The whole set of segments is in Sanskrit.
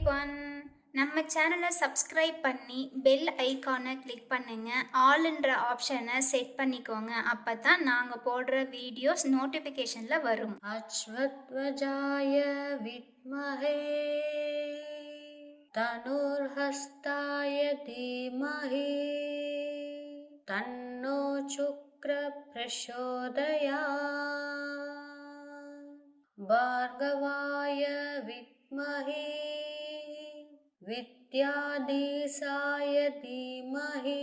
எவ்ரிவன். நம்ம சேனலை சப்ஸ்கிரைப் பண்ணி பெல் ஐகானை கிளிக் பண்ணுங்க. ஆல்ன்ற ஆப்ஷனை செட் பண்ணிக்கோங்க. அப்பதான் நாங்க போடுற வீடியோஸ் நோட்டிஃபிகேஷன்ல வரும். अश्वत्थवजाय विद्महे धनुर्हस्ताय धीमहि तन्नो शुक्रः प्रचोदयात् भार्गवाय विद्महे विद्याधीशाय धीमहि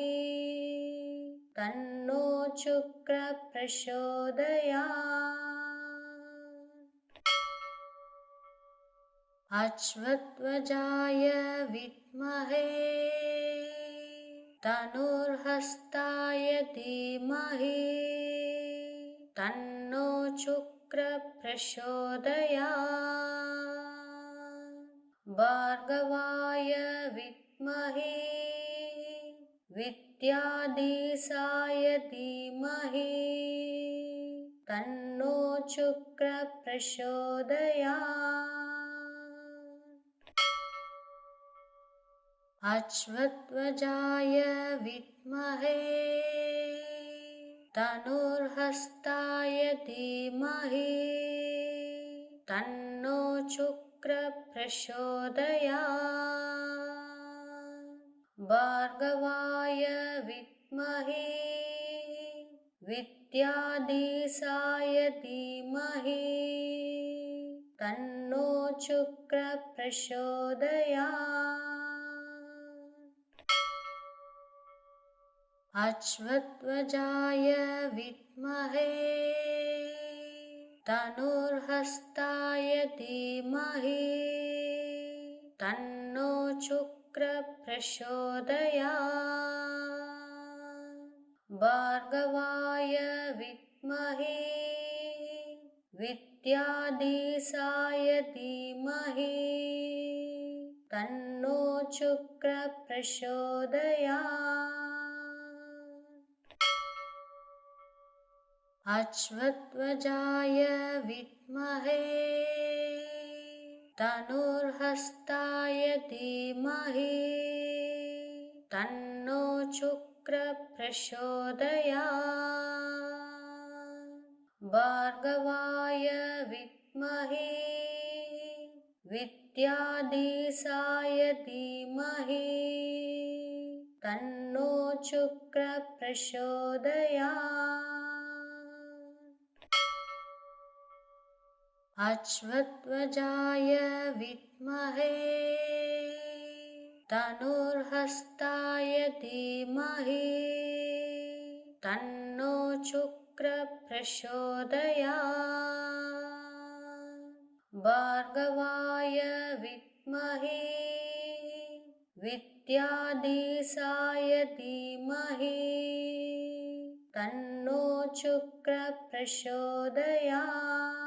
तन्नो शुक्रः प्रचोदयात् अश्वत्थवजाय विद्महे धनुर्हस्ताय धीमहि तन्नो शुक्रः प्रचोदयात् भार्गवाय विद्महे विद्याधीशाय धीमहि तन्नो शुक्रः प्रचोदयात् अश्वत्थवजाय विद्महे धनुर्हस्ताय धीमहि तन्नो शुक्रः प्रचोदयात् भार्गवाय विद्महे विद्याधीशाय धीमहि तन्नो शुक्रः प्रचोदयात् अश्वत्थवजाय विद्महे धनुर्हस्ताय धीमहि तन्नो शुक्रः प्रचोदयात् भार्गवाय विद्महे विद्याधीशाय धीमहि तन्नो शुक्रः प्रचोदयात् अश्वत्थवजाय विद्महे धनुर्हस्ताय धीमहि तन्नो शुक्रः प्रचोदयात् भार्गवाय विद्महे विद्याधीशाय धीमहि तन्नो शुक्रः प्रचोदयात् अश्वत्थवजाय विद्महे धनुर्हस्ताय धीमहि तन्नो शुक्रः प्रचोदयात् भार्गवाय विद्महे विद्याधीशाय धीमहि तन्नो शुक्रः प्रचोदयात्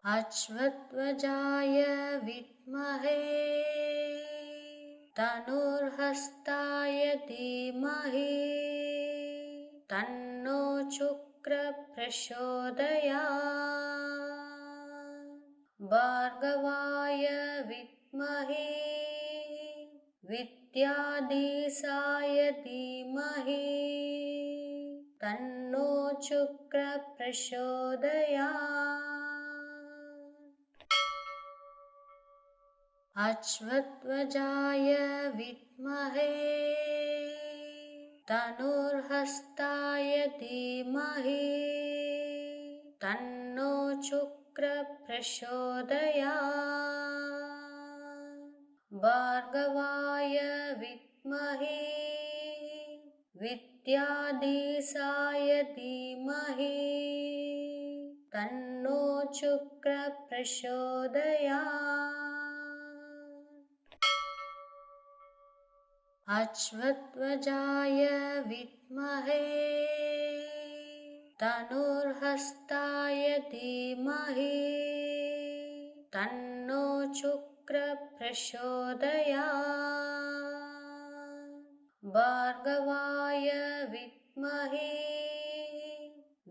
अश्वत्थवजाय विद्महे धनुर्हस्ताय धीमहि तन्नो शुक्रः प्रचोदयात् भार्गवाय विद्महे विद्याधीशाय धीमहि तन्नो शुक्रः प्रचोदयात् अश्वत्थवजाय विद्महे धनुर्हस्ताय धीमहि तन्नो शुक्रः प्रचोदयात् भार्गवाय विद्महे विद्याधीशाय धीमहि तन्नो शुक्रः प्रचोदयात् अश्वत्थवजाय विद्महे धनुर्हस्ताय धीमहि तन्नो शुक्रः प्रचोदयात् भार्गवाय विद्महे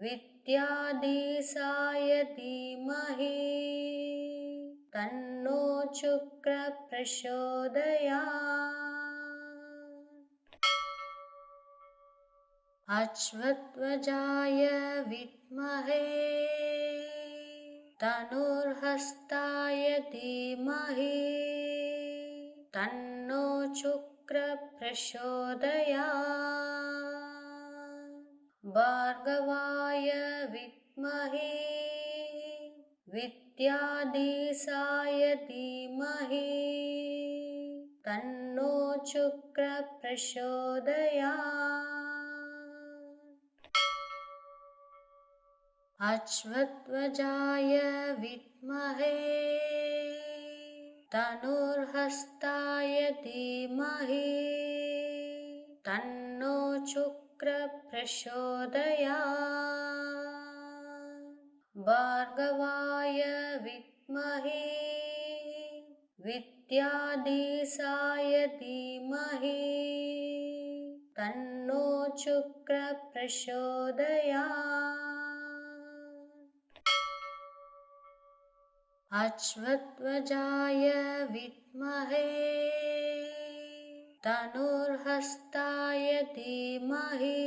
विद्याधीशाय धीमहि तन्नो शुक्रः प्रचोदयात्। अश्वत्थवजाय विद्महे धनुर्हस्ताय धीमहि तन्नो शुक्रः प्रचोदयात्। भार्गवाय विद्महे विद्याधीशाय धीमहि तन्नो शुक्रः प्रचोदयात्। अश्वत्थवजाय विद्महे धनुर्हस्ताय धीमहि तन्नो शुक्रः प्रचोदयात्। भार्गवाय विद्महे विद्याधीशाय धीमहि तन्नो शुक्रः प्रचोदयात्। अश्वत्थवजाय विद्महे धनुर्हस्ताय धीमहि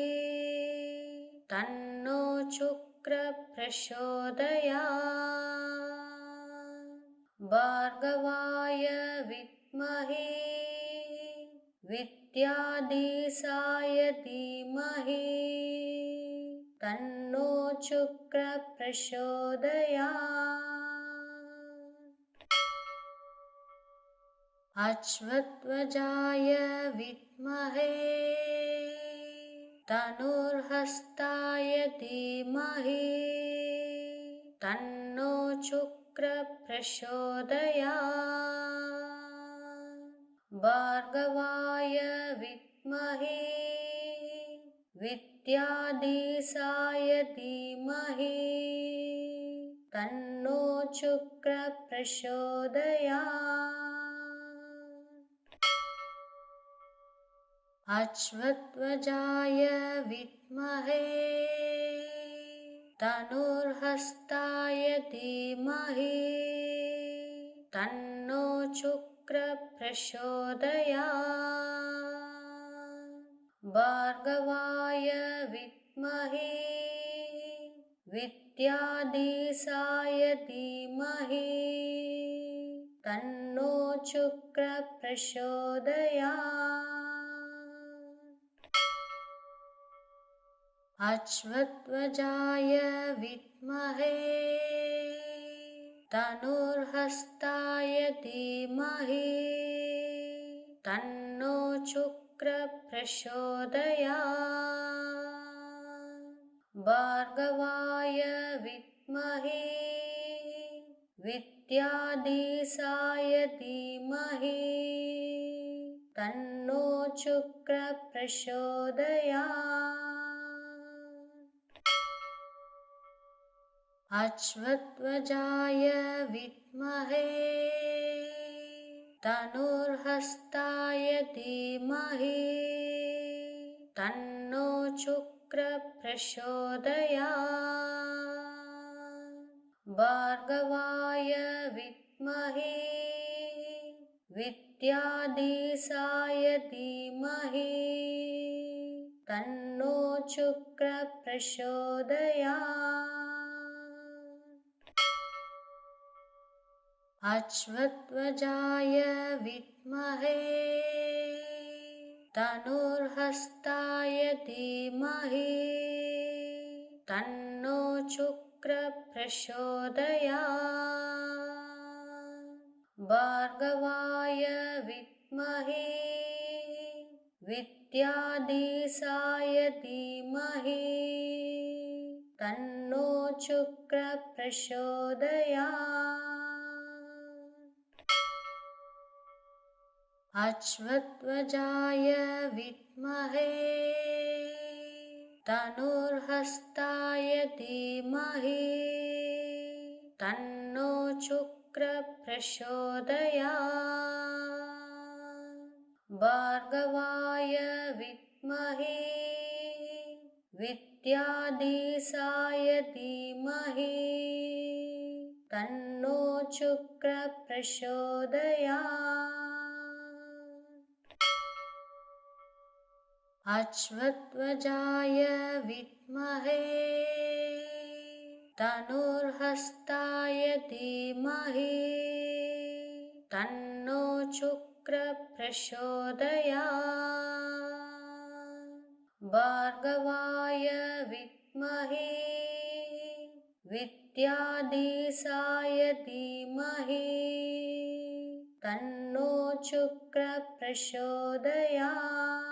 तन्नो शुक्रः प्रचोदयात्। भार्गवाय विद्महे विद्याधीशाय धीमहि तन्नो शुक्रः प्रचोदयात्। अश्वत्थवजाय विद्महे धनुर्हस्ताय धीमहि तन्नो शुक्रः प्रचोदयात्। भार्गवाय विद्महे विद्याधीशाय धीमहि तन्नो शुक्रः प्रचोदयात्। अश्वत्थवजाय विद्महे धनुर्हस्ताय धीमहि तन्नो शुक्रः प्रचोदयात्। भार्गवाय विद्महे विद्याधीशाय धीमहि तन्नो शुक्रः प्रचोदयात्। अश्वत्थवजाय विद्महे धनुर्हस्ताय धीमहि तन्नो शुक्रः प्रचोदयात्। भार्गवाय विद्महे विद्याधीशाय धीमहि तन्नो शुक्रः प्रचोदयात्। अश्वत्थवजाय विद्महे धनुर्हस्ताय धीमहि तन्नो शुक्रः प्रचोदयात्। भार्गवाय विद्महे विद्याधीशाय धीमहि तन्नो शुक्रः प्रचोदयात्। अश्वत्थवजाय विद्महे धनुर्हस्ताय धीमहि तन्नो शुक्रः प्रचोदयात्। भार्गवाय विद्महे विद्याधीशाय धीमहि तन्नो शुक्रः प्रचोदयात्। अश्वत्थवजाय विद्महे धनुर्हस्ताय धीमहि तन्नो शुक्रः प्रचोदयात्। भार्गवाय विद्महे विद्याधीशाय धीमहि तन्नो शुक्रः प्रचोदयात्। अश्वत्थवजाय विद्महे धनुर्हस्ताय धीमहि तन्नो शुक्रः प्रचोदयात्। भार्गवाय विद्महे विद्याधीशाय धीमहि तन्नो शुक्रः प्रचोदयात्।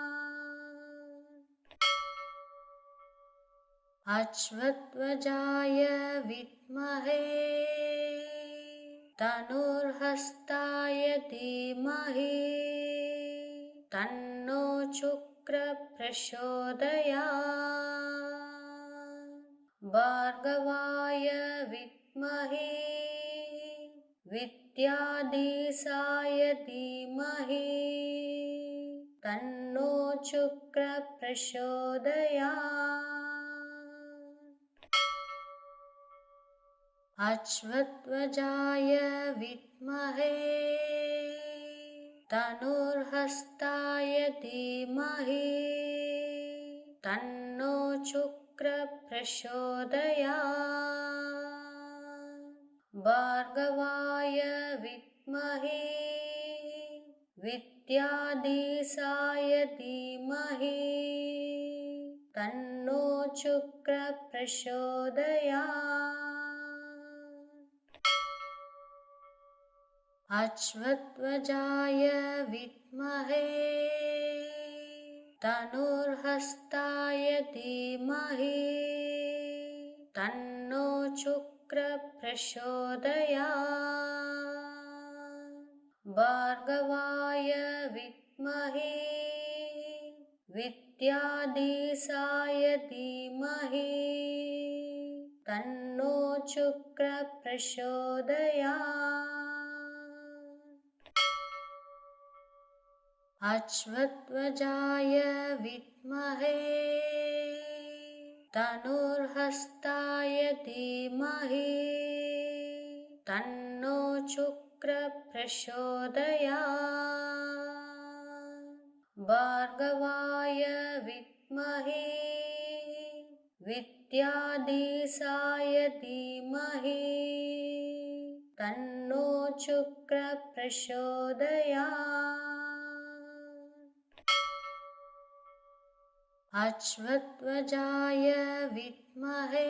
अश्वत्थवजाय विद्महे धनुर्हस्ताय धीमहि तन्नो शुक्रः प्रचोदयात्। भार्गवाय विद्महे विद्याधीशाय धीमहि तन्नो शुक्रः प्रचोदयात्। अश्वत्थवजाय विद्महे धनुर्हस्ताय धीमहि तन्नो शुक्रः प्रचोदयात्। भार्गवाय विद्महे विद्याधीशाय धीमहि तन्नो शुक्रः प्रचोदयात्। अश्वत्थवजाय विद्महे धनुर्हस्ताय धीमहि तन्नो शुक्रः प्रचोदयात्। भार्गवाय विद्महे विद्याधीशाय धीमहि तन्नो शुक्रः प्रचोदयात्। अश्वत्थवजाय विद्महे धनुर्हस्ताय धीमहि तन्नो शुक्रः प्रचोदयात्। भार्गवाय विद्महे विद्याधीशाय धीमहि तन्नो शुक्रः प्रचोदयात्। अश्वत्थवजाय विद्महे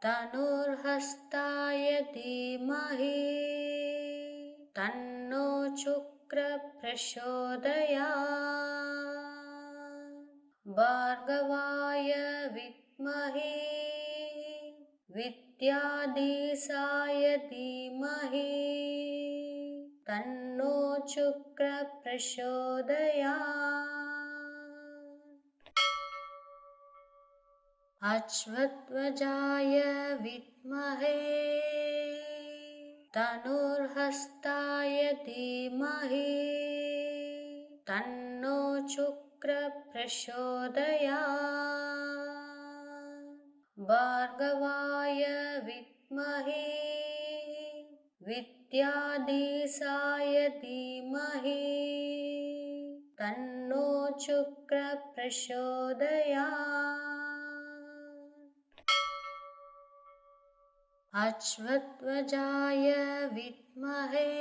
धनुर्हस्ताय धीमहि तन्नो शुक्रः प्रचोदयात्। भार्गवाय विद्महे विद्याधीशाय धीमहि तन्नो शुक्रः प्रचोदयात्। अश्वत्थवजाय विद्महे धनुर्हस्ताय धीमहि तन्नो शुक्रः प्रचोदयात्। भार्गवाय विद्महे विद्याधीशाय धीमहि तन्नो शुक्रः प्रचोदयात्। अश्वत्थवजाय विद्महे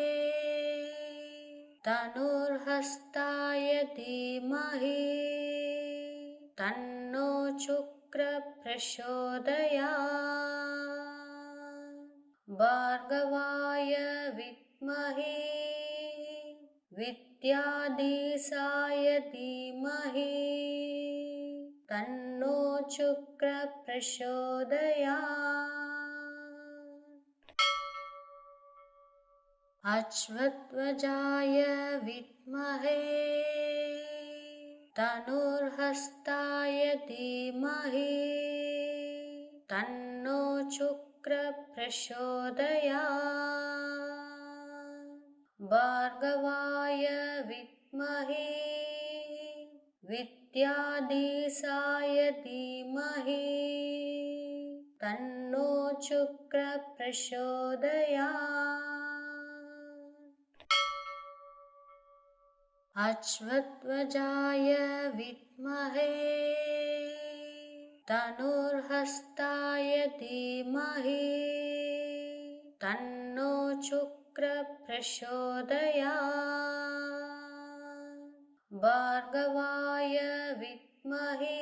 धनुर्हस्ताय धीमहि तन्नो शुक्रः प्रचोदयात्। भार्गवाय विद्महे विद्याधीशाय धीमहि तन्नो शुक्रः प्रचोदयात्। अश्वत्थवजाय विद्महे धनुर्हस्ताय धीमहि तन्नो शुक्रः प्रचोदयात्। भार्गवाय विद्महे विद्याधीशाय धीमहि तन्नो शुक्रः प्रचोदयात्। अश्वत्थवजाय विद्महे धनुर्हस्ताय धीमहि तन्नो शुक्रः प्रचोदयात्। भार्गवाय विद्महे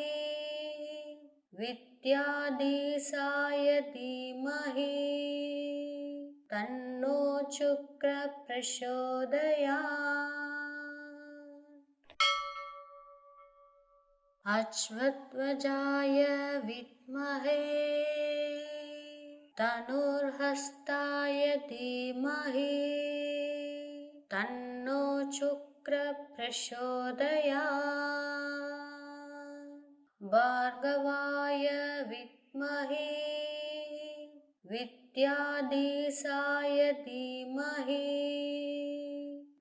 विद्याधीशाय धीमहि तन्नो शुक्रः प्रचोदयात्। अश्वत्थवजाय विद्महे धनुर्हस्ताय धीमहि तन्नो शुक्रः प्रचोदयात्। भार्गवाय विद्महे विद्याधीशाय धीमहि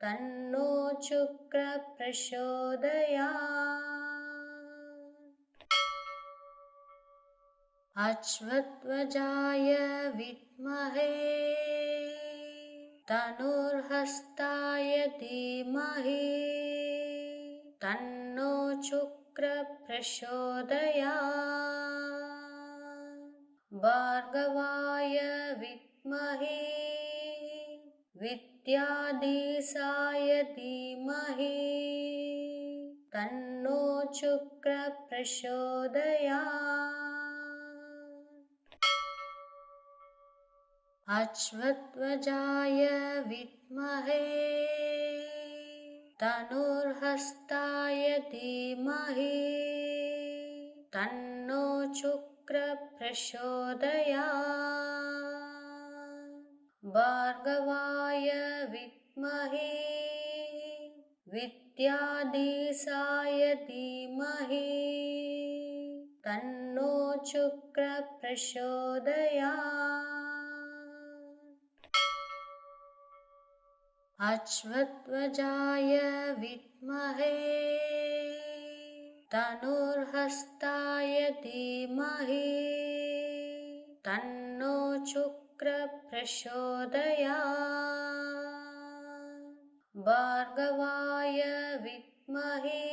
तन्नो शुक्रः प्रचोदयात्। अश्वत्थवजाय विद्महे धनुर्हस्ताय धीमहि तन्नो शुक्रः प्रचोदयात्। भार्गवाय विद्महे विद्याधीशाय धीमहि तन्नो शुक्रः प्रचोदयात्। अश्वत्थवजाय विद्महे धनुर्हस्ताय धीमहि तन्नो शुक्रः प्रचोदयात्। भार्गवाय विद्महे विद्याधीशाय धीमहि तन्नो शुक्रः प्रचोदयात्। अश्वत्थवजाय विद्महे धनुर्हस्ताय धीमहि तन्नो शुक्रः प्रचोदयात्। भार्गवाय विद्महे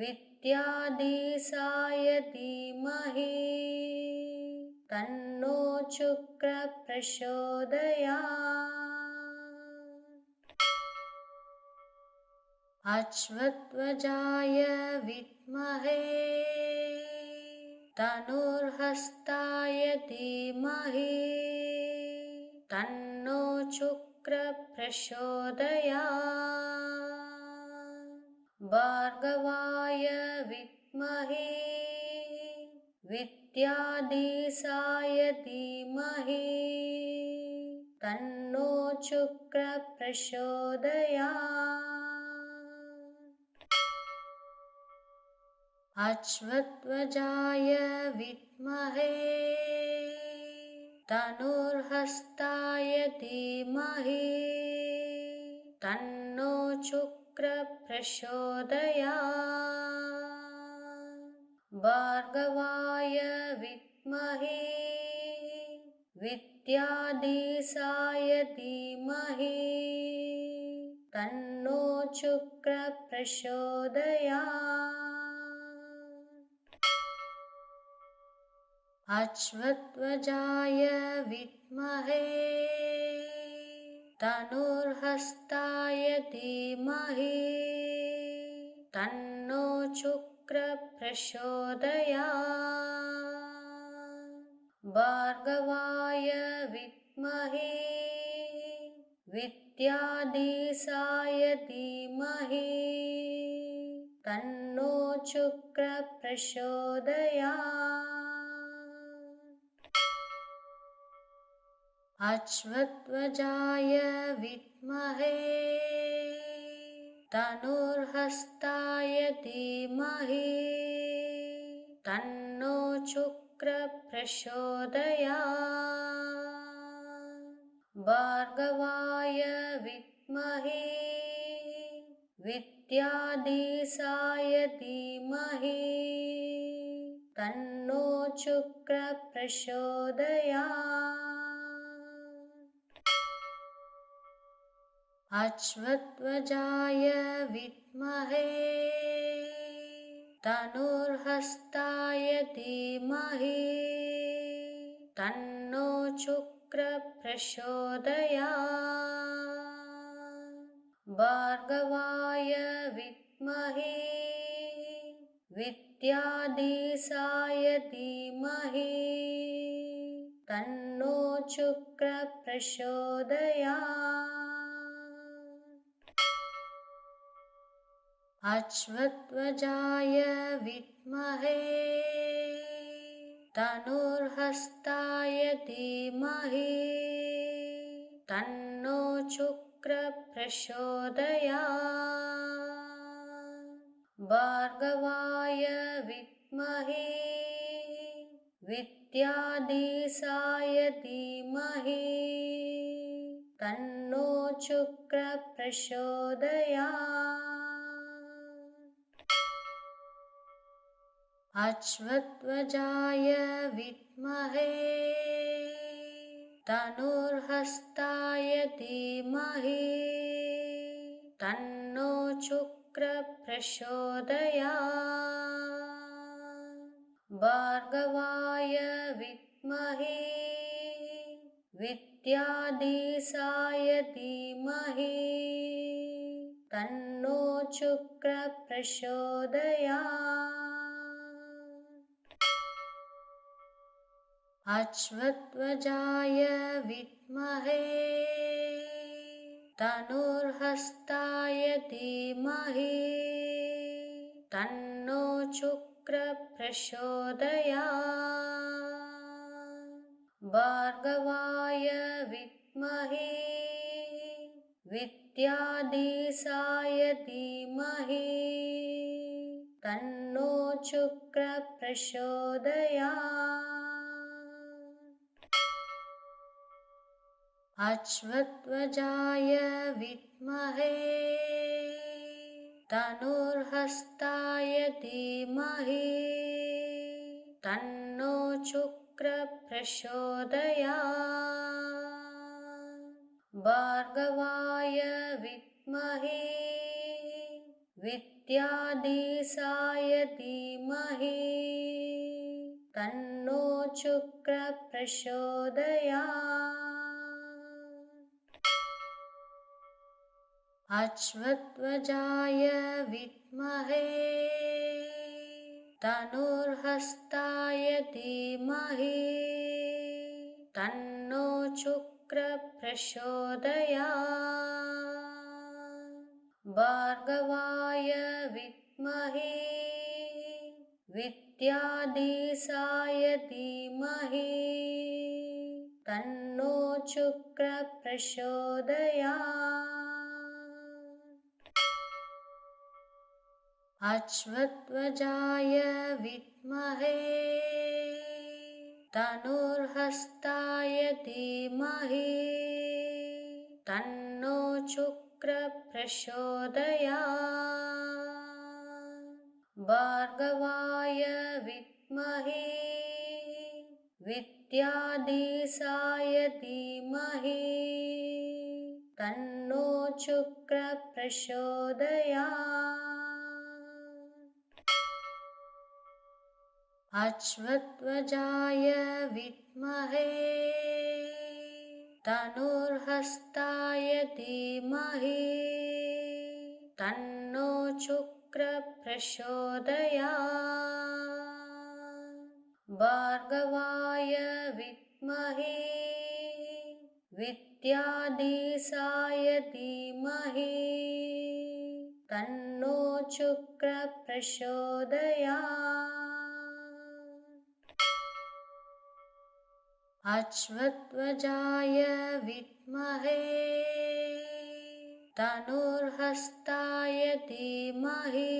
विद्याधीशाय धीमहि तन्नो शुक्रः प्रचोदयात्। अश्वत्थवजाय विद्महे धनुर्हस्ताय धीमहि तन्नो शुक्रः प्रचोदयात्। भार्गवाय विद्महे विद्याधीशाय धीमहि तन्नो शुक्रः प्रचोदयात्। अश्वत्थवजाय विद्महे धनुर्हस्ताय धीमहि तन्नो शुक्रः प्रचोदयात्। भार्गवाय विद्महे विद्याधीशाय धीमहि तन्नो शुक्रः प्रचोदयात्। अश्वत्थवजाय विद्महे धनुर्हस्ताय धीमहि तन्नो शुक्रः प्रचोदयात्। भार्गवाय विद्महे विद्याधीशाय धीमहि तन्नो शुक्रः प्रचोदयात्। अश्वत्थवजाय विद्महे धनुर्हस्ताय धीमहि तन्नो शुक्रः प्रचोदयात्। भार्गवाय विद्महे विद्याधीशाय धीमहि तन्नो शुक्रप्रचोदयात्। अश्वत्वजाय विद्महे धनुर्हस्ताय धीमहि तन्नो शुक्रप्रचोदयात्। भार्गवाय विद्महे विद्याधीशाय धीमहि तन्नो शुक्रप्रचोदयात्। अश्वत्वजाय विद्महे धनुर्हस्ताय धीमहि तन्नो शुक्रप्रचोदयात्। भार्गवाय विद्महे विद्याधीशाय धीमहि तन्नो शुक्रप्रचोदयात्। अश्वत्वजाय विद्महे धनुर्हस्ताय धीमहि तन्नो शुक्रप्रचोदयात्। भार्गवाय विद्महे विद्याधीशाय धीमहि तन्नो शुक्रप्रचोदयात्। अश्वत्वजाय विद्महे धनुर्हस्ताय धीमहि तन्नो शुक्रप्रचोदयात्। भार्गवाय विद्महे विद्याधीशाय धीमहि तन्नो शुक्रप्रचोदयात्। अश्वत्वजाय विद्महे धनुर्हस्ताय धीमहि तन्नो शुक्रप्रचोदयात्। भार्गवाय विद्महे विद्याधीशाय धीमहि तन्नो शुक्रप्रचोदयात्। अश्वत्वजाय विद्महे धनुर्हस्ताय धीमहि तन्नो शुक्रप्रचोदयात्। भार्गवाय विद्महे विद्याधीशाय धीमहि तन्नो शुक्रप्रचोदयात्। अश्वत्वजाय विद्महे धनुर्हस्ताय धीमहि तन्नो शुक्रप्रचोदयात्। भार्गवाय विद्महे विद्याधीशाय धीमहि तन्नो शुक्रप्रचोदयात्। अश्वत्वजाय विद्महे धनुर्हस्ताय धीमहि तन्नो शुक्रप्रचोदयात्। भार्गवाय विद्महे विद्याधीशाय धीमहि तन्नो शुक्रप्रचोदयात्। अश्वत्वजाय विद्महे धनुर्हस्ताय धीमहि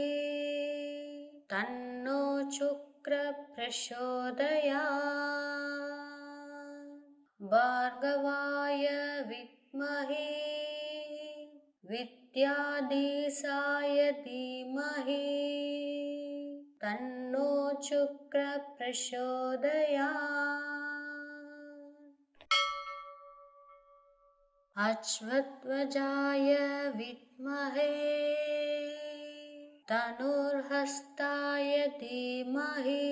तन्नो शुक्रप्रचोदयात्। भार्गवाय विद्महे विद्याधीशाय धीमहि तन्नो शुक्रः प्रचोदयात्। अश्वत्थवजाय विद्महे धनुर्हस्ताय धीमहि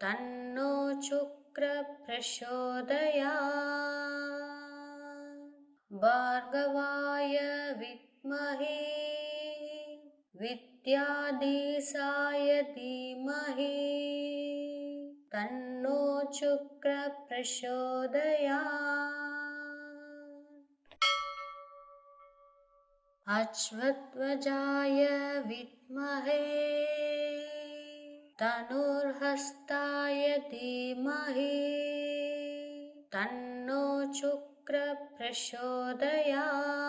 तन्नो शुक्रः प्रचोदयात्। भार्गवाय विद्महे विद्याधीशाय धीमहि तन्नो शुक्रः प्रचोदयात्। अश्वत्थवजाय विद्महे धनुर्हस्ताय धीमहि तन्नो शुक्रः प्रचोदयात्।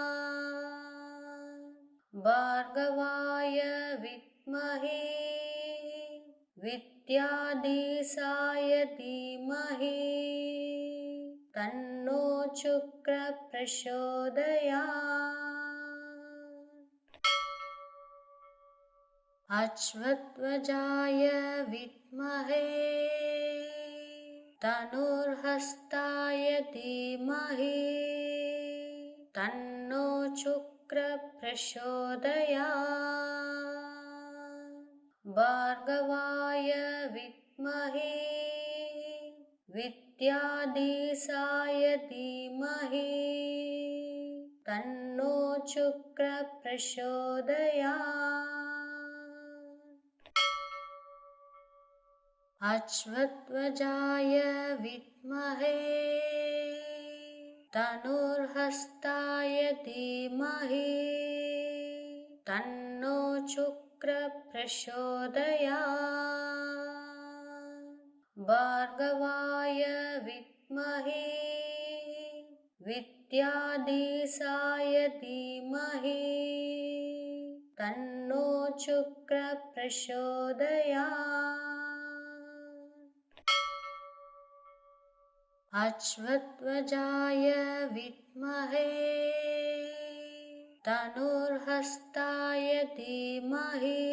भार्गवाय विद्महे विद्याधीशाय धीमहि तन्नो शुक्रः प्रचोदयात्। अश्वत्थवजाय विद्महे धनुर्हस्ताय धीमहि तन्नो शुक्रः प्रचोदयात्। भार्गवाय विद्महे विद्याधीशाय धीमहि तन्नो शुक्रः प्रचोदयात्। अश्वत्थवजाय विद्महे धनुर्हस्ताय धीमहि तन्नो शुक्रः प्रचोदयात्। भार्गवाय विद्महे विद्याधीशाय धीमहि तन्नो शुक्रः प्रचोदयात्। अश्वत्थवजाय विद्महे धनुर्हस्ताय धीमहि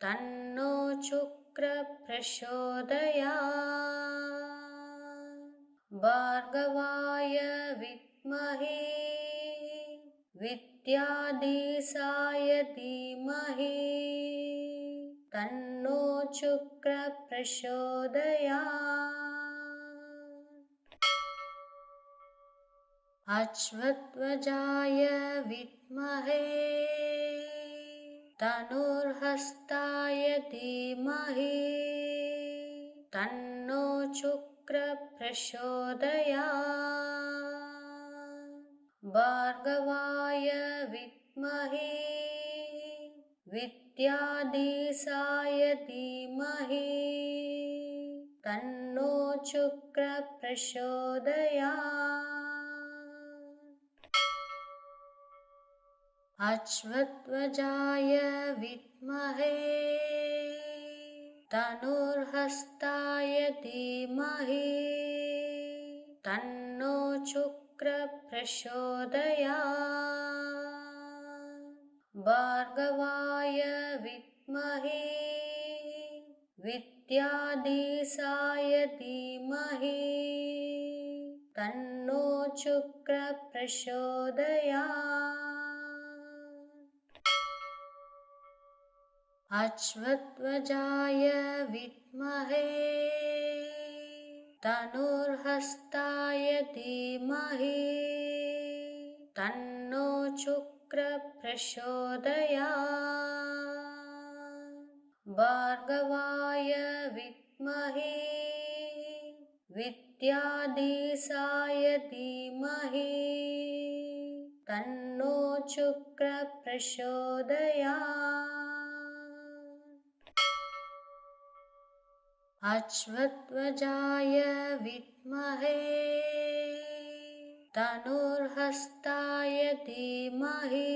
तन्नो शुक्रः प्रचोदयात्। भार्गवाय विद्महे विद्याधीशाय धीमहि तन्नो शुक्रः प्रचोदयात्। अश्वत्थवजाय विद्महे धनुर्हस्ताय धीमहि तन्नो शुक्रः प्रचोदयात्। भार्गवाय विद्महे विद्याधीशाय धीमहि तन्नो शुक्रः प्रचोदयात्। अश्वत्थवजाय विद्महे धनुर्हस्ताय धीमहि तन्नो शुक्रः प्रचोदयात्। भार्गवाय विद्महे विद्याधीशाय धीमहि तन्नो शुक्रः प्रचोदयात्। अश्वत्थवजाय विद्महे धनुर्हस्ताय धीमहि तन्नो शुक्रः प्रचोदयात्। भार्गवाय विद्महे विद्याधीशाय धीमहि तन्नो शुक्रः प्रचोदयात्। अश्वत्थवजाय विद्महे धनुर्हस्ताय धीमहि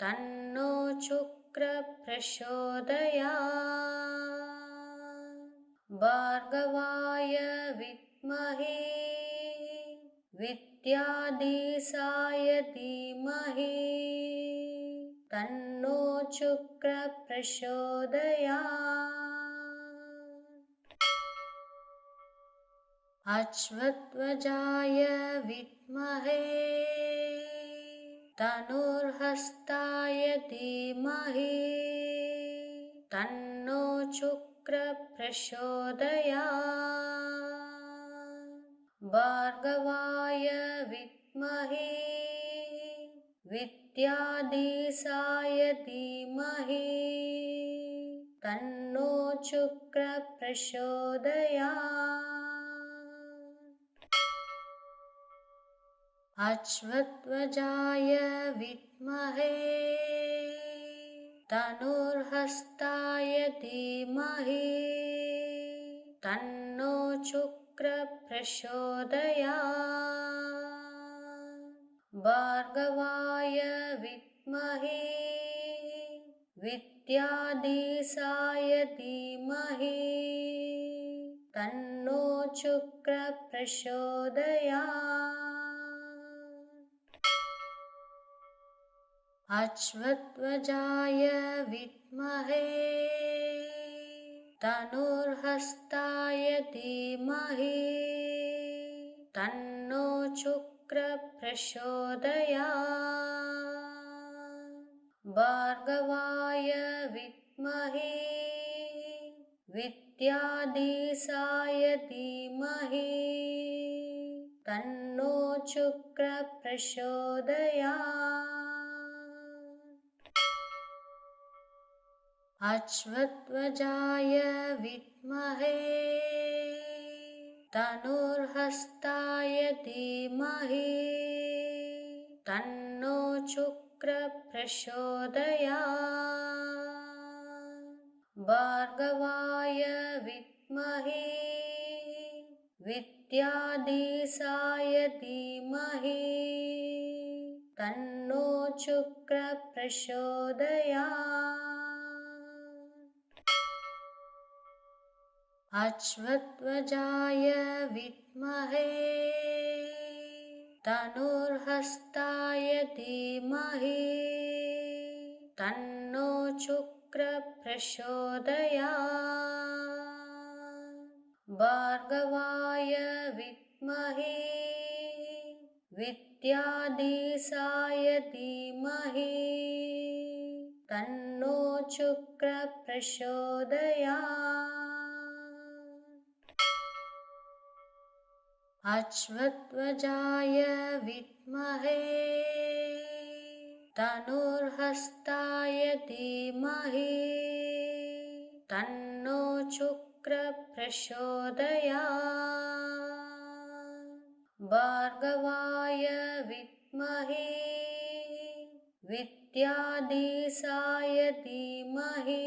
तन्नो शुक्रः प्रचोदयात्। भार्गवाय विद्महे विद्याधीशाय धीमहि तन्नो शुक्रः प्रचोदयात्। अश्वत्थवजाय विद्महे धनुर्हस्ताय धीमहि तन्नो शुक्रः प्रचोदयात्। भार्गवाय विद्महे विद्याधीशाय धीमहि तन्नो शुक्रः प्रचोदयात्। अश्वत्थवजाय विद्महे धनुर्हस्ताय धीमहि तन्नो शुक्रः प्रचोदयात्। भार्गवाय विद्महे विद्याधीशाय धीमहि तन्नो शुक्रः प्रचोदयात्। अश्वत्थवजाय विद्महे धनुर्हस्ताय धीमहि तन्नो शुक्रः प्रचोदयात्। भार्गवाय विद्महे विद्याधीशाय धीमहि तन्नो शुक्रः प्रचोदयात्। अश्वत्थवजाय विद्महे धनुर्हस्ताय धीमहि तन्नो शुक्रः प्रचोदयात्। भार्गवाय विद्महे विद्याधीशाय धीमहि तन्नो शुक्रः प्रचोदयात्। अश्वत्थवजाय विद्महे धनुर्हस्ताय धीमहि तन्नो शुक्रः प्रचोदयात्। भार्गवाय विद्महे विद्याधीशाय धीमहि तन्नो शुक्रः प्रचोदयात्। अश्वत्थवजाय विद्महे धनुर्हस्ताय धीमहि तन्नो शुक्रः प्रचोदयात्। भार्गवाय विद्महे विद्याधीशाय धीमहि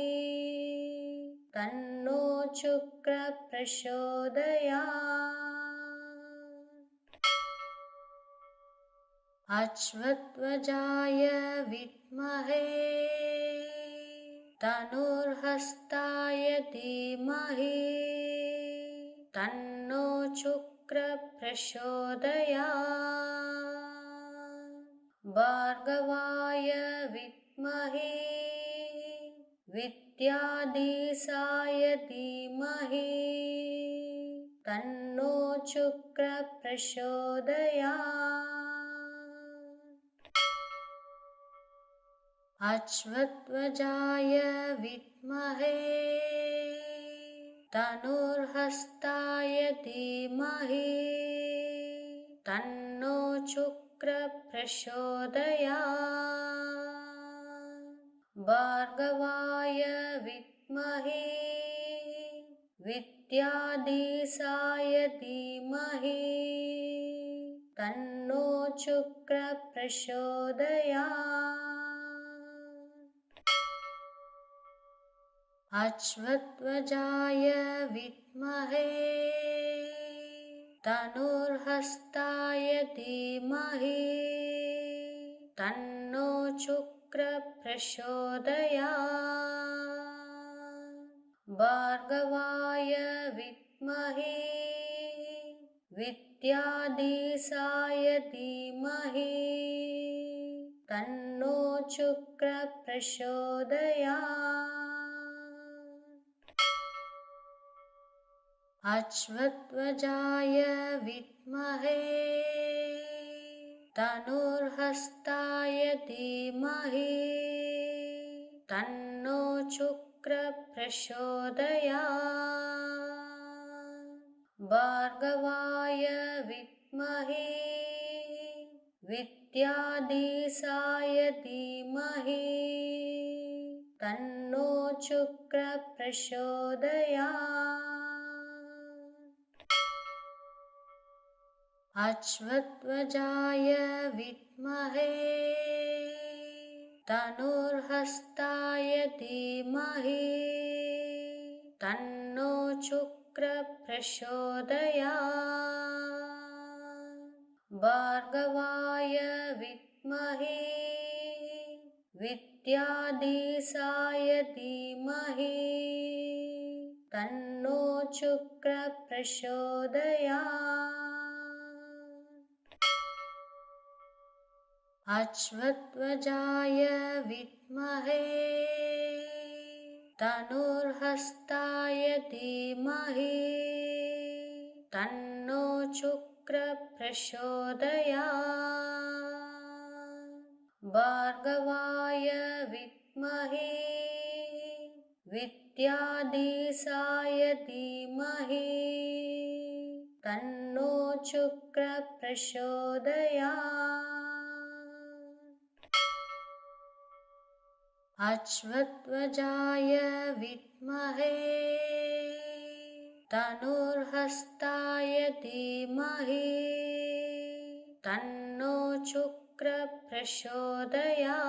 तन्नो शुक्रः प्रचोदयात्। अश्वत्थवजाय विद्महे धनुर्हस्ताय धीमहि तन्नो शुक्रः प्रचोदयात्। भार्गवाय विद्महे विद्याधीशाय धीमहि तन्नो शुक्रः प्रचोदयात्। अश्वत्थवजाय विद्महे धनुर्हस्ताय धीमहि तन्नो शुक्रः प्रचोदयात्। भार्गवाय विद्महे विद्याधीशाय धीमहि तन्नो शुक्रः प्रचोदयात्। अश्वत्थवजाय विद्महे धनुर्हस्ताय धीमहि तन्नो शुक्रः प्रचोदयात्। भार्गवाय विद्महे विद्याधीशाय धीमहि तन्नो तन्नो शुक्रः प्रचोदयात्। अश्वत्थवजाय विद्महे धनुर्हस्ताय धीमहि तन्नो शुक्रः प्रचोदयात्। भार्गवाय विद्महे विद्याधीशाय धीमहि तन्नो शुक्रः प्रचोदयात्। अश्वत्थवजाय विद्महे धनुर्हस्ताय धीमहि तन्नो शुक्रः प्रचोदयात्। भार्गवाय विद्महे विद्याधीशाय धीमहि तन्नो शुक्रः प्रचोदयात्। अश्वत्थवजाय विद्महे धनुर्हस्ताय धीमहि तन्नो शुक्रः प्रचोदयात्। भार्गवाय विद्महे विद्याधीशाय धीमहि तन्नो शुक्रः प्रचोदयात्। अश्वत्थवजाय विद्महे धनुर्हस्ताय धीमहि तन्नो शुक्रः प्रचोदयात्।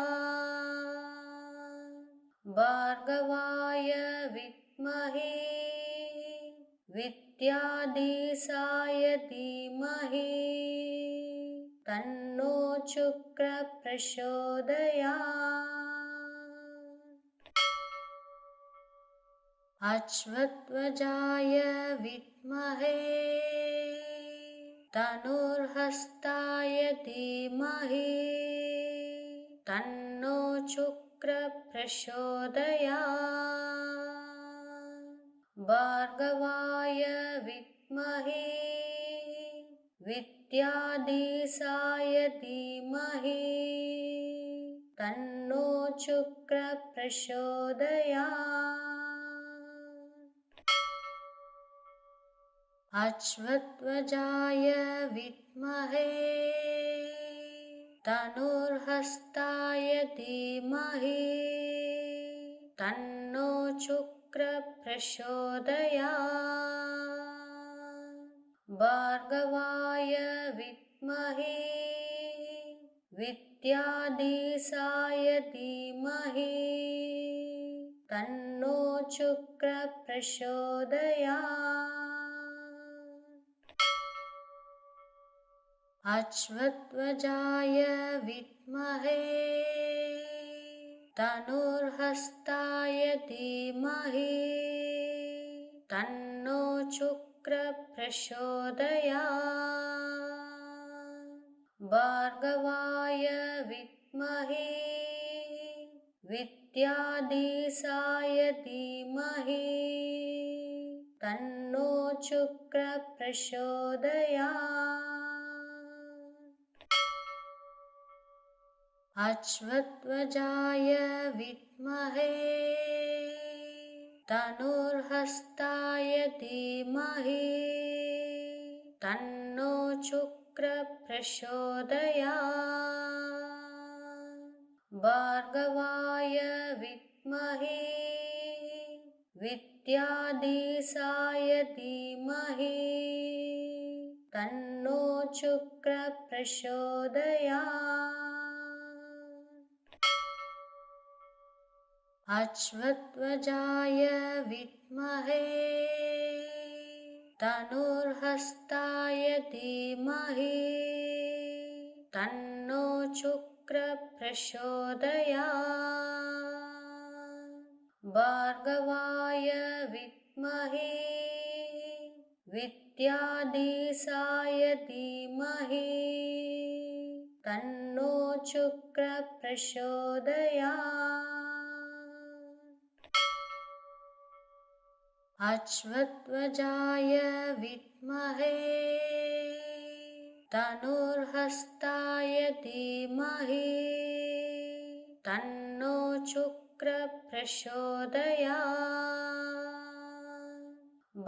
भार्गवाय विद्महे विद्याधीशाय धीमहि तन्नो शुक्रः प्रचोदयात्। अश्वत्थवजाय विद्महे धनुर्हस्ताय धीमहि तन्नो शुक्रः प्रचोदयात्। भार्गवाय विद्महे विद्याधीशाय धीमहि तन्नो शुक्रः प्रचोदयात्। अश्वत्थवजाय विद्महे धनुर्हस्ताय धीमहि तन्नो शुक्रः प्रचोदयात्। भार्गवाय विद्महे विद्याधीशाय धीमहि तन्नो शुक्रः प्रचोदयात्। अश्वत्थवजाय विद्महे धनुर्हस्ताय धीमहि तन्नो शुक्रः प्रचोदयात्। भार्गवाय विद्महे विद्याधीशाय धीमहि तन्नो शुक्रः प्रचोदयात्। अश्वत्थवजाय विद्महे धनुर्हस्ताय धीमहि तन्नो शुक्रः प्रचोदयात्। भार्गवाय विद्महे विद्याधीशाय धीमहि तन्नो शुक्रः प्रचोदयात्। अश्वत्थवजाय विद्महे धनुर्हस्ताय धीमहि तन्नो शुक्रः प्रचोदयात्। भार्गवाय विद्महे विद्याधीशाय धीमहि तन्नो शुक्रः प्रचोदयात्। अश्वत्थवजाय विद्महे धनुर्हस्ताय धीमहि तन्नो शुक्रः प्रचोदयात्।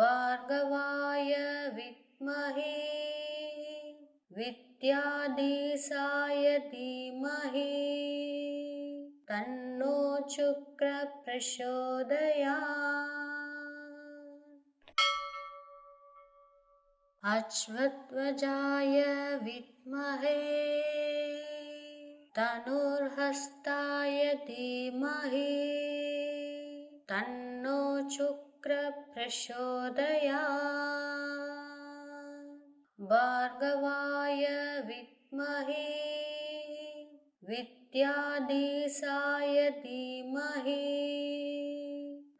भार्गवाय विद्महे विद्याधीशाय धीमहि तन्नो शुक्रः प्रचोदयात्। अश्वत्थवजाय विद्महे धनुर्हस्ताय धीमहि तन्नो शुक्रः प्रचोदयात्। भार्गवाय विद्महे विद्याधीशाय धीमहि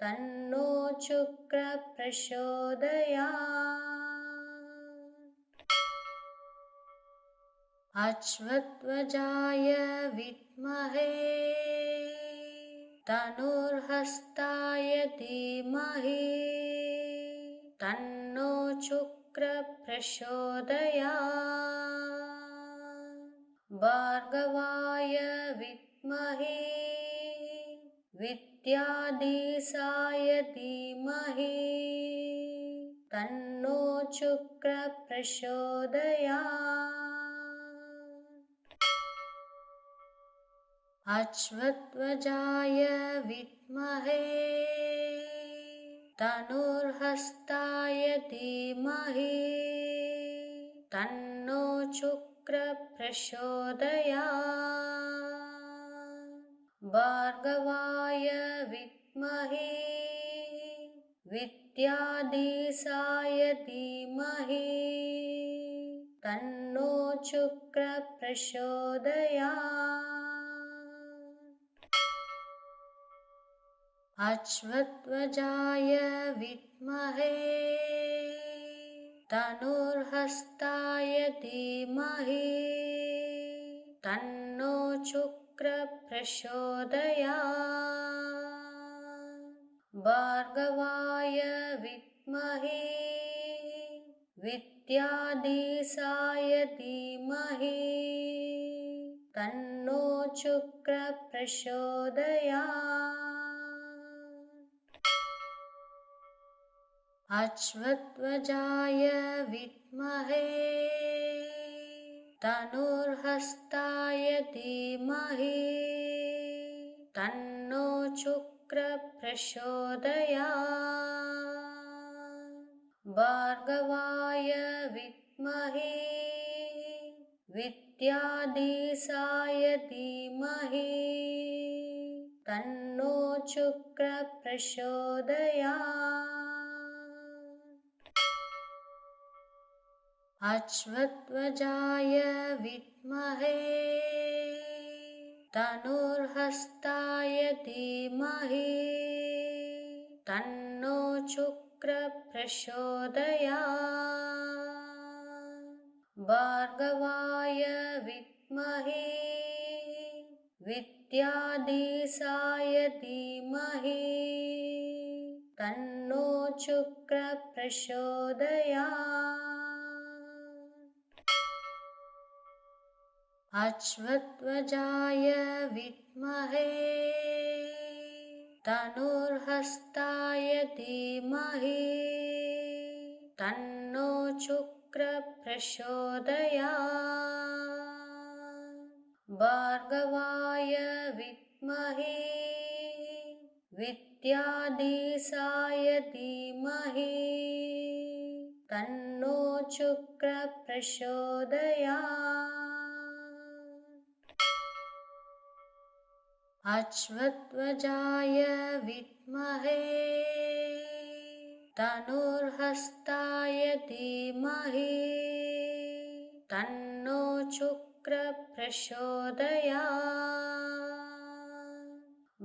तन्नो शुक्रः प्रचोदयात्। अश्वत्थवजाय विद्महे धनुर्हस्ताय धीमहि तन्नो शुक्रः प्रचोदयात्। भार्गवाय विद्महे विद्याधीशाय धीमहि तन्नो शुक्रः प्रचोदयात्। अश्वत्थवजाय विद्महे धनुर्हस्ताय धीमहि तन्नो शुक्रः प्रचोदयात्। भार्गवाय विद्महे विद्याधीशाय धीमहि तन्नो शुक्रः प्रचोदयात्। अश्वत्थवजाय विद्महे धनुर्हस्ताय धीमहि तन्नो शुक्रः प्रचोदयात्। भार्गवाय विद्महे विद्याधीशाय धीमहि तन्नो शुक्रः प्रचोदयात्। अश्वत्थवजाय विद्महे धनुर्हस्ताय धीमहि तन्नो शुक्रः प्रचोदयात्। भार्गवाय विद्महे विद्याधीशाय धीमहि तन्नो शुक्रः प्रचोदयात्। अश्वत्थवजाय विद्महे धनुर्हस्ताय धीमहि तन्नो शुक्रः प्रचोदयात्। भार्गवाय विद्महे विद्याधीशाय धीमहि तन्नो शुक्रः प्रचोदयात्। अश्वत्थवजाय विद्महे धनुर्हस्ताय धीमहि तन्नो शुक्रः प्रचोदयात्। भार्गवाय विद्महे विद्याधीशाय धीमहि तन्नो शुक्रः प्रचोदयात्। अश्वत्थवजाय विद्महे धनुर्हस्ताय धीमहि तन्नो शुक्रः प्रचोदयात्।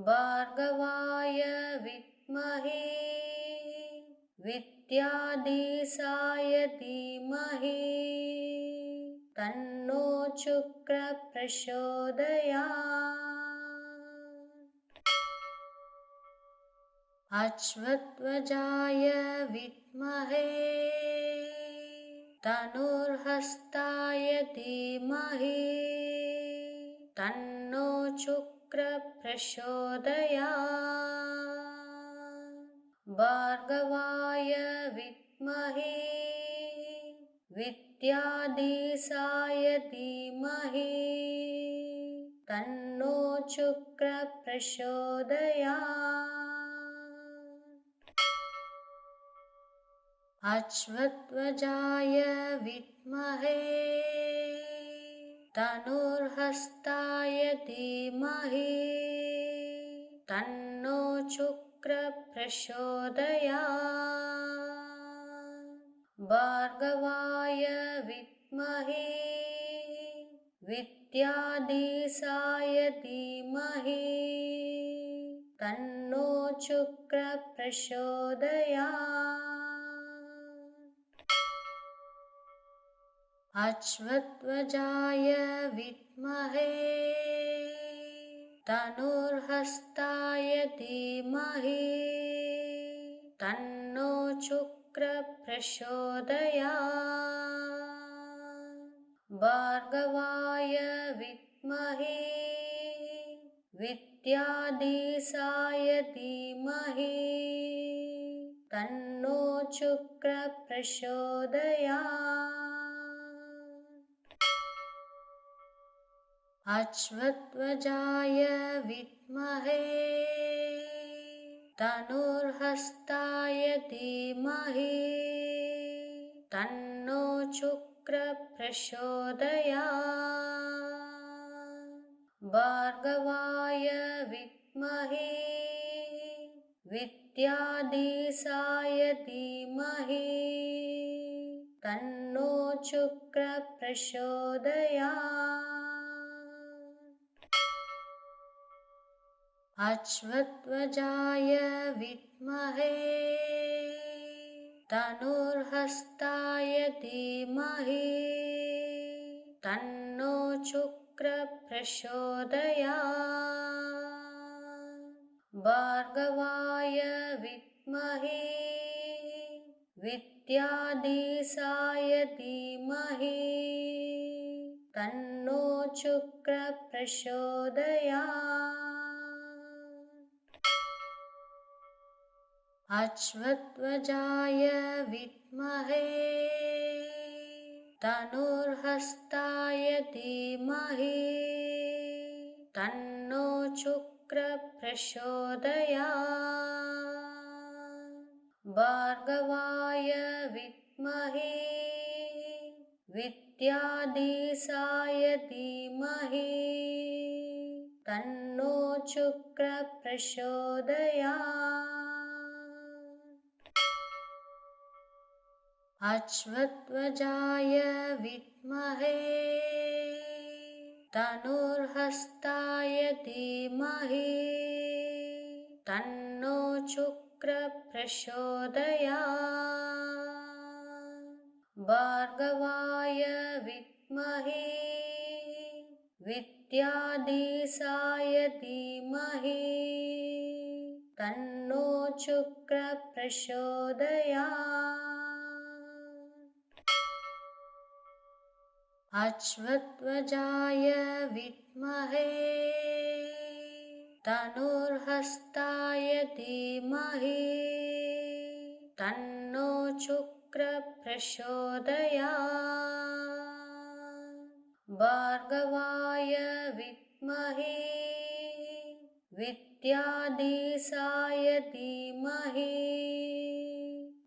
भार्गवाय विद्महे विद्याधीशाय धीमहि तन्नो शुक्रः प्रचोदयात्। अश्वत्थवजाय विद्महे धनुर्हस्ताय धीमहि तन्नो शुक्रः प्रचोदयात्। भार्गवाय विद्महे विद्याधीशाय धीमहि तन्नो शुक्रः प्रचोदयात्। अश्वत्थवजाय विद्महे धनुर्हस्ताय धीमहि तन्नो शुक्रः प्रचोदयात्। भार्गवाय विद्महे विद्याधीशाय धीमहि तन्नो शुक्रः प्रचोदयात्। अश्वत्थवजाय विद्महे धनुर्हस्ताय धीमहि तन्नो शुक्रः प्रचोदयात्। भार्गवाय विद्महे विद्याधीशाय धीमहि तन्नो शुक्रः प्रचोदयात्। अश्वत्थवजाय विद्महे धनुर्हस्ताय धीमहि तन्नो शुक्रः प्रचोदयात्। भार्गवाय विद्महे विद्याधीशाय धीमहि तन्नो शुक्रः प्रचोदयात्। अश्वत्थवजाय विद्महे धनुर्हस्ताय धीमहि तन्नो शुक्रः प्रचोदयात्। भार्गवाय विद्महे विद्याधीशाय धीमहि तन्नो शुक्रः प्रचोदयात्। अश्वत्थवजाय विद्महे धनुर्हस्ताय धीमहि तन्नो शुक्रः प्रचोदयात्। भार्गवाय विद्महे विद्याधीशाय धीमहि तन्नो शुक्रः प्रचोदयात्। अश्वत्थवजाय विद्महे धनुर्हस्ताय धीमहि तन्नो शुक्रः प्रचोदयात्। भार्गवाय विद्महे विद्याधीशाय धीमहि तन्नो शुक्रः प्रचोदयात्। अश्वत्थवजाय विद्महे धनुर्हस्ताय धीमहि तन्नो शुक्रः प्रचोदयात्। भार्गवाय विद्महे विद्याधीशाय धीमहि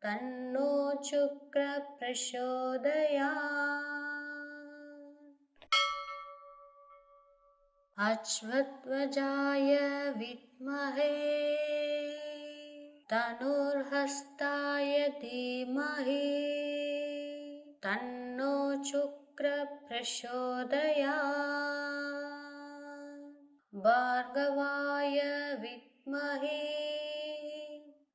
तन्नो शुक्रः प्रचोदयात्। अश्वत्थवजाय विद्महे धनुर्हस्ताय धीमहि तन्नो शुक्रः प्रचोदयात्। भार्गवाय विद्महे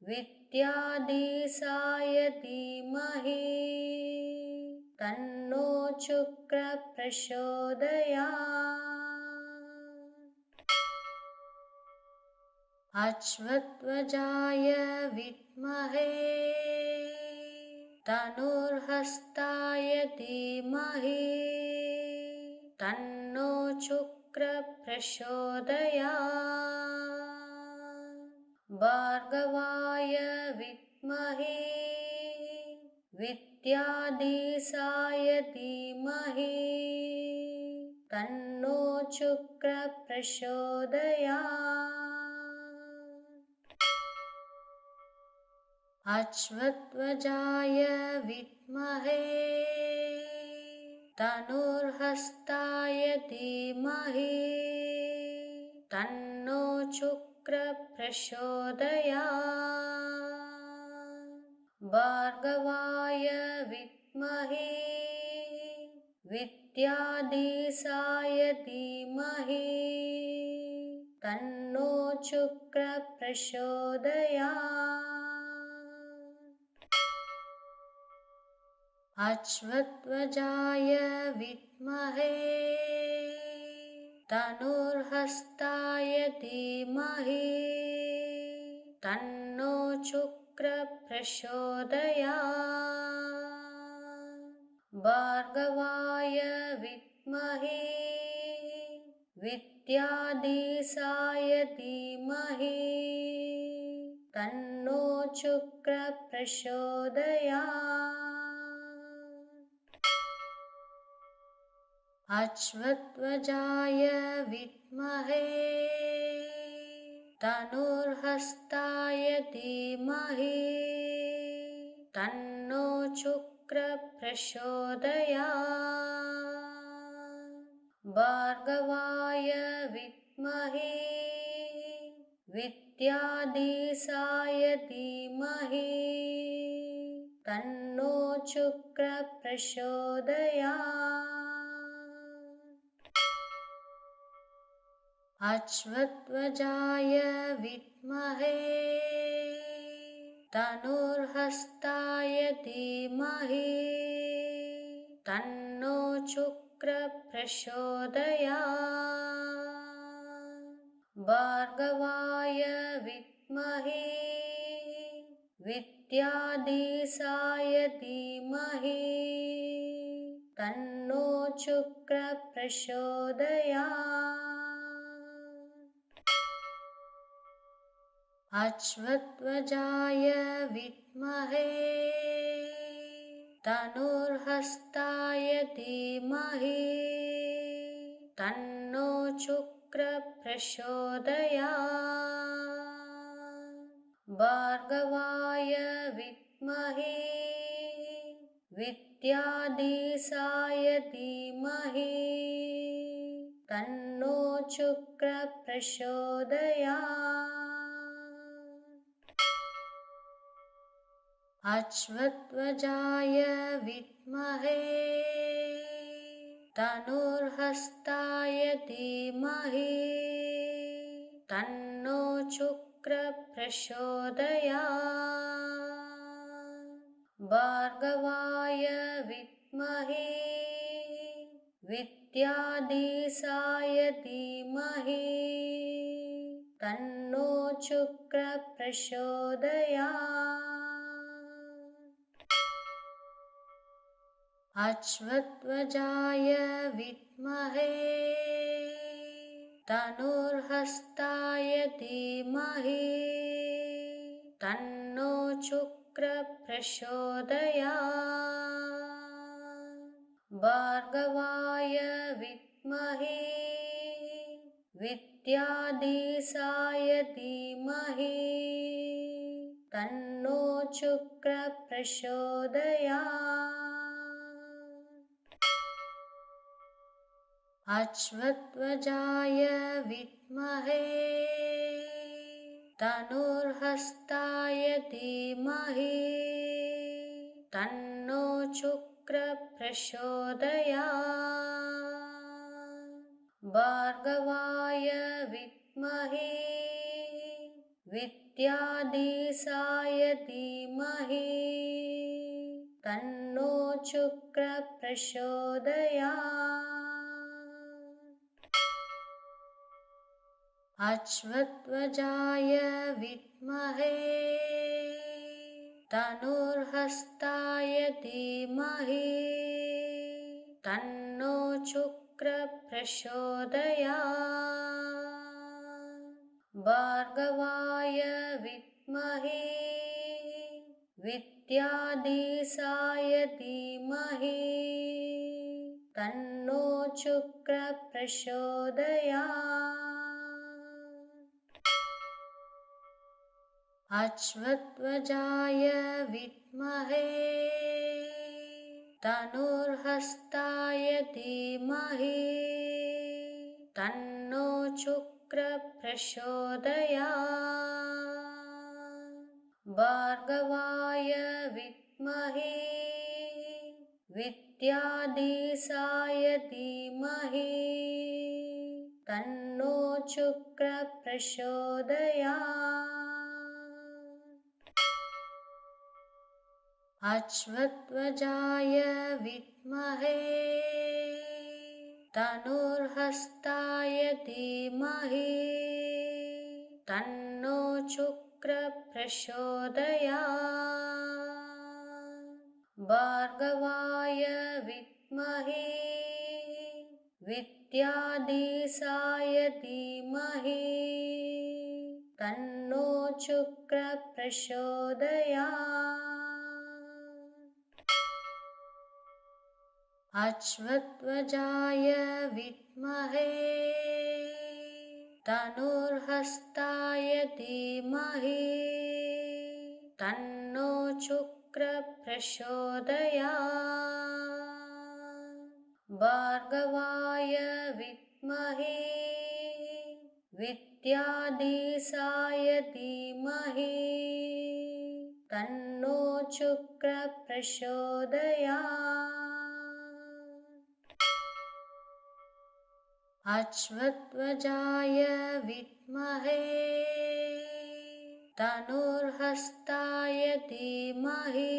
विद्याधीशाय धीमहि तन्नो शुक्रप्रचोदयात् अश्वत्वजाय विद्महे धनुर्हस्ताय धीमहि तन्नो शुक्रप्रचोदयात् भार्गवाय विद्महे विद्याधीशाय धीमहि तन्नो शुक्रप्रचोदयात् अश्वत्वजाय विद्महे धनुर्हस्ताय धीमहि तन्नो शुक्रप्रचोदयात् भार्गवाय विद्महे विद्याधीशाय धीमहि तन्नो शुक्रप्रचोदयात् अश्वत्वजाय विद्महे धनुर्हस्ताय धीमहि तन्नो शुक्रप्रचोदयात् भार्गवाय विद्महे विद्याधीशाय धीमहि तन्नो शुक्रप्रचोदयात् अश्वत्वजाय विद्महे धनुर्हस्ताय धीमहि तन्नो शुक्रप्रचोदयात् भार्गवाय विद्महे विद्याधीशाय धीमहि तन्नो शुक्रप्रचोदयात् अश्वत्वजाय विद्महे धनुर्हस्ताय धीमहि तन्नो शुक्रप्रचोदयात् भार्गवाय विद्महे विद्याधीशाय धीमहि तन्नो शुक्रप्रचोदयात् अश्वत्वजाय विद्महे धनुर्हस्ताय धीमहि तन्नो शुक्रप्रचोदयात् भार्गवाय विद्महे विद्याधीशाय धीमहि तन्नो शुक्रप्रचोदयात् अश्वत्वजाय विद्महे धनुर्हस्ताय धीमहि तन्नो शुक्रप्रचोदयात् भार्गवाय विद्महे विद्याधीशाय धीमहि तन्नो शुक्रप्रचोदयात् अश्वत्वजाय विद्महे धनुर्हस्ताय धीमहि तन्नो शुक्रप्रचोदयात् भार्गवाय विद्महे विद्याधीशाय धीमहि तन्नो शुक्रप्रचोदयात् अश्वत्वजाय विद्महे धनुर्हस्ताय धीमहि तन्नो शुक्रप्रचोदयात् भार्गवाय विद्महे विद्याधीशाय धीमहि तन्नो शुक्रप्रचोदयात् अश्वत्वजाय विद्महे धनुर्हस्ताय धीमहि तन्नो शुक्रप्रचोदयात् भार्गवाय विद्महे विद्याधीशाय धीमहि तन्नो शुक्रप्रचोदयात् अश्वत्वजाय विद्महे धनुर्हस्ताय धीमहि तन्नो शुक्रप्रचोदयात् भार्गवाय विद्महे विद्याधीशाय धीमहि तन्नो शुक्रप्रचोदयात् अश्वत्वजाय विद्महे धनुर्हस्ताय धीमहि तन्नो शुक्रप्रचोदयात् भार्गवाय विद्महे विद्याधीशाय धीमहि तन्नो शुक्रप्रचोदयात् अश्वत्वजाय विद्महे धनुर्हस्ताय धीमहि तन्नो शुक्रप्रचोदयात् भार्गवाय विद्महे विद्याधीशाय धीमहि तन्नो शुक्रप्रचोदयात् अश्वत्वजाय विद्महे धनुर्हस्ताय धीमहि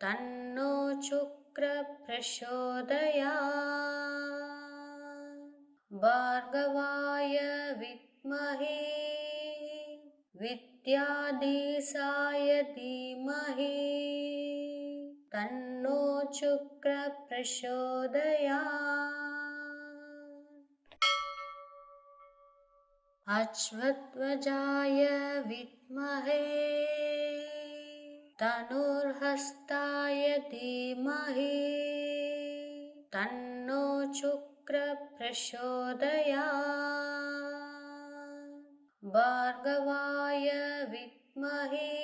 तन्नो शुक्रप्रचोदयात् भार्गवाय विद्महे विद्याधीशाय धीमहि तन्नो शुक्रप्रचोदयात् अश्वत्वजाय विद्महे धनुर्हस्ताय धीमहि तन्नो शुक्रप्रचोदयात् भार्गवाय विद्महे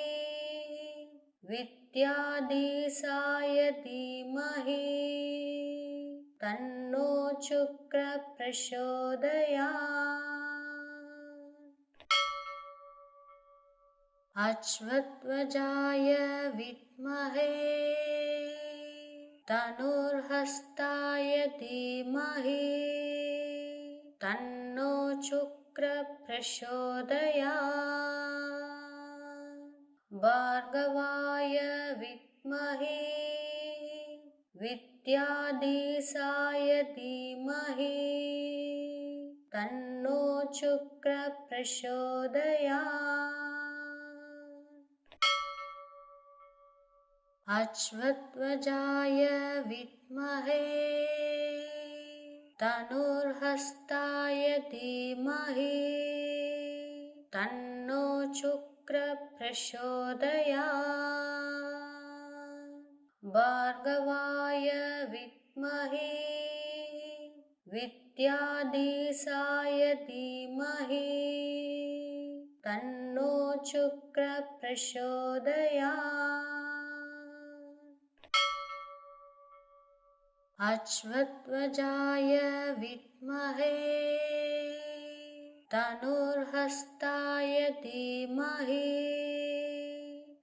विद्याधीशाय धीमहि तन्नो शुक्रप्रचोदयात् अश्वत्वजाय विद्महे धनुर्हस्ताय धीमहि तन्नो शुक्रप्रचोदयात् भार्गवाय विद्महे विद्याधीशाय धीमहि तन्नो शुक्रप्रचोदयात् अश्वत्वजाय विद्महे धनुर्हस्ताय धीमहि तन्नो शुक्रप्रचोदयात् भार्गवाय विद्महे विद्याधीशाय धीमहि तन्नो शुक्रप्रचोदयात् अश्वत्वजाय विद्महे धनुर्हस्ताय धीमहि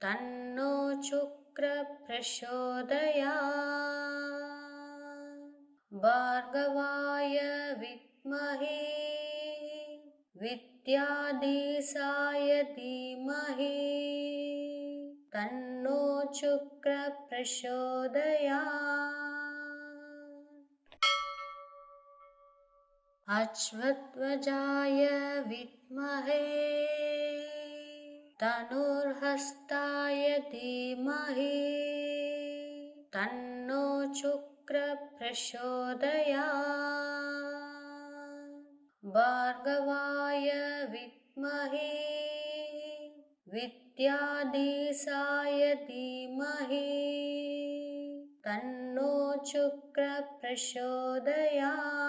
तन्नो शुक्रप्रचोदयात् भार्गवाय विद्महे विद्याधीशाय धीमहि तन्नो शुक्रप्रचोदयात् अश्वत्वजाय विद्महे धनुर्हस्ताय धीमहि तन्नो शुक्रः प्रचोदयात् भार्गवाय विद्महे विद्याधीशाय धीमहि तन्नो शुक्रः प्रचोदयात्